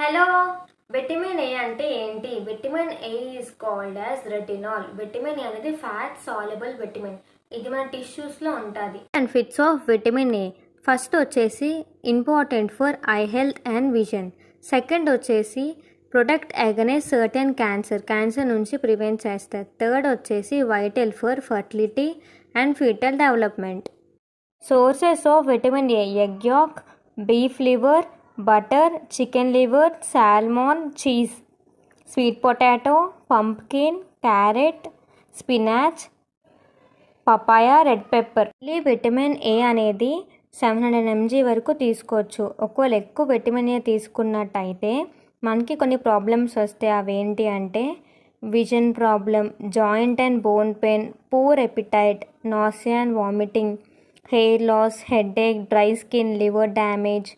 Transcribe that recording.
Hello. Vitamin A అంటే ఏంటి? Vitamin A is called as retinol. Vitamin A అనేది fat soluble vitamin. ఇది మన టిష్యూస్లో ఉంటుంది. Benefits of vitamin A. First వచ్చేసి important for eye health and vision. Second వచ్చేసి ప్రొటెక్ట్ అగైన్స్ సర్టెన్ క్యాన్సర్ నుంచి ప్రివెంట్ చేస్తారు. థర్డ్ వచ్చేసి vital for fertility and foetal development. Sources of vitamin A: egg yolk, beef liver, butter, chicken liver, salmon, cheese, sweet potato, pumpkin, carrot, spinach, papaya, red pepper. ఈ vitamin A అనేది 700 mg వరకు తీసుకోవచ్చు. ఒకవేళ ఎక్కువ vitamin A తీసుకున్నట్టయితే మనకి కొన్ని problems వస్తాయి. అవేంటి అంటే vision problem, joint and bone pain, poor appetite, nausea and vomiting, hair loss, headache, dry skin, liver damage,